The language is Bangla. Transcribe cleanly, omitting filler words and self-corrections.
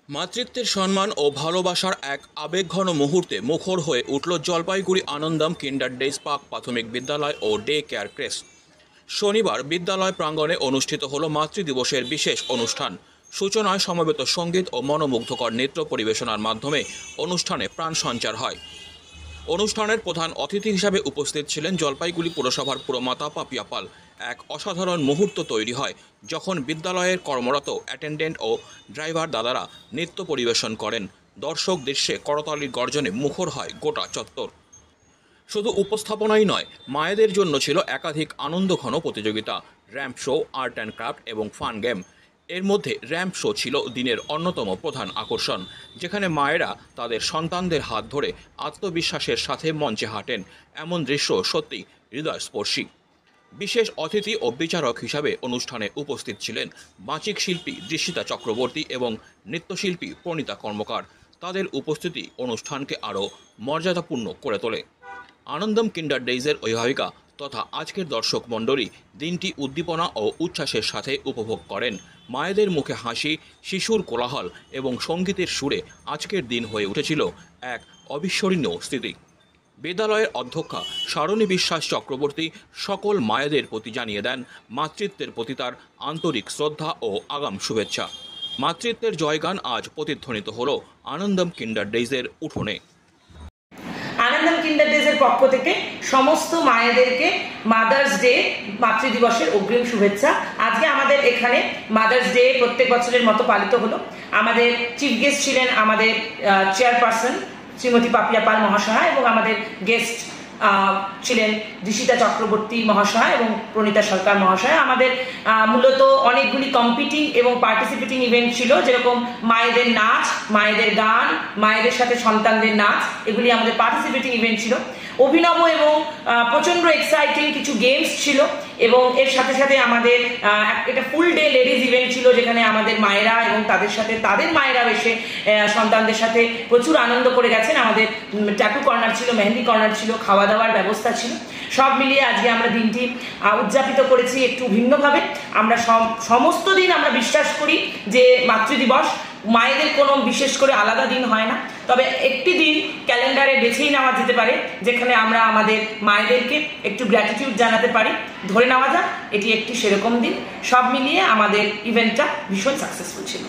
মাতৃত্বের সম্মান ও ভালোবাসার এক আবেগঘন মুহূর্তে মুখর হয়ে উঠল জলপাইগুড়ি আনন্দম কিন্ডারডেজ পার্ক প্রাথমিক বিদ্যালয় ও ডে কেয়ার ক্রেস। শনিবার বিদ্যালয় প্রাঙ্গণে অনুষ্ঠিত হল মাতৃদিবসের বিশেষ অনুষ্ঠান। সূচনায় সমবেত সঙ্গীত ও মনোমুগ্ধকর নৃত্য পরিবেশনার মাধ্যমে অনুষ্ঠানে প্রাণ সঞ্চার হয়। অনুষ্ঠানের প্রধান অতিথি হিসাবে উপস্থিত ছিলেন জলপাইগুড়ি পুরসভার পুরমাতা পাপিয়া পাল। এক অসাধারণ মুহূর্ত তৈরি হয় যখন বিদ্যালয়ের কর্মরত অ্যাটেন্ডেন্ট ও ড্রাইভার দাদারা নৃত্য পরিবেশন করেন। দর্শক দৃশ্যে করতালির গর্জনে মুখর হয় গোটা চত্বর। শুধু উপস্থাপনাই নয়, মায়েদের জন্য ছিল একাধিক আনন্দঘন প্রতিযোগিতা, ramp show, art and craft এবং ফান গেম। এর মধ্যে র্যাম্প শো ছিল দিনের অন্যতম প্রধান আকর্ষণ, যেখানে মায়েরা তাদের সন্তানদের হাত ধরে আত্মবিশ্বাসের সাথে মঞ্চে হাঁটেন। এমন দৃশ্য সত্যি হৃদয়স্পর্শী। বিশেষ অতিথি ও বিচারক হিসাবে অনুষ্ঠানে উপস্থিত ছিলেন বাচিক শিল্পী দৃশিতা চক্রবর্তী এবং নৃত্যশিল্পী প্রণীতা কর্মকার। তাদের উপস্থিতি অনুষ্ঠানকে আরও মর্যাদাপূর্ণ করে তোলে। আনন্দম কিন্ডারডেজের অভিভাবিকা তথা আজকের দর্শক মণ্ডলী দিনটি উদ্দীপনা ও উচ্ছ্বাসের সাথে উপভোগ করেন। মায়েদের মুখে হাসি, শিশুর কোলাহল এবং সঙ্গীতের সুরে আজকের দিন হয়ে উঠেছিল এক অবিস্মরণীয় স্মৃতি। বিদ্যালয়ের অধ্যক্ষা সারণী বিশ্বাস চক্রবর্তী সকল মায়েদের প্রতি জানিয়ে দেন মাতৃত্বের প্রতি তার আন্তরিক শ্রদ্ধা ও আগাম শুভেচ্ছা। মাতৃত্বের জয়গান আজ প্রতিধ্বনিত হল আনন্দম কিন্ডারডেজের উঠোনে। আনন্দম কিন্ডারডেজের পক্ষ থেকে সমস্ত মায়েদেরকে মাদার্স ডে, মাতৃদিবসের অগ্রিম শুভেচ্ছা। আজকে আমাদের এখানে মাদার্স ডে প্রত্যেক বছরের মতো পালিত হলো। আমাদের চিফ গেস্ট ছিলেন আমাদের চেয়ারপারসন শ্রীমতী পাপিয়া পাল মহাশয়া এবং আমাদের গেস্ট ছিলেন দৃশিতা চক্রবর্তী মহাশয়া এবং প্রণীতা সরকার মহাশয়া। আমাদের মূলত অনেকগুলি কম্পিটিং এবং পার্টিসিপেটিং ইভেন্ট ছিল, যেরকম মায়েদের নাচ, মায়েদের গান, মায়েদের সাথে সন্তানদের নাচ, এগুলি আমাদের পার্টিসিপেটিং ইভেন্ট ছিল। অভিনব এবং প্রচণ্ড এক্সাইটিং কিছু গেমস ছিল এবং এর সাথে সাথে আমাদের একটা ফুল ডে লেডিজ ইভেন্ট ছিল, যেখানে আমাদের মায়েরা এবং তাদের সাথে তাদের মায়েরা এসে সন্তানদের সাথে প্রচুর আনন্দ করে গেছেন। আমাদের ট্যাটু কর্নার ছিল, মেহেন্দি কর্নার ছিল, খাওয়া দাওয়ার ব্যবস্থা ছিল। সব মিলিয়ে আজকে আমরা দিনটি উদযাপিত করেছি একটু ভিন্নভাবে। আমরা সমস্ত দিন আমরা বিশ্বাস করি যে মাতৃদিবস মায়েদের কোনো বিশেষ করে আলাদা দিন হয় না, তবে একটি দিন ক্যালেন্ডারে বেছেই নেওয়া যেতে পারে যেখানে আমরা আমাদের মায়েদেরকে একটু গ্র্যাটিটিউড জানাতে পারি। ধরে নেওয়া যাক এটি একটি সেরকম দিন। সব মিলিয়ে আমাদের ইভেন্টটা ভীষণ সাকসেসফুল ছিল।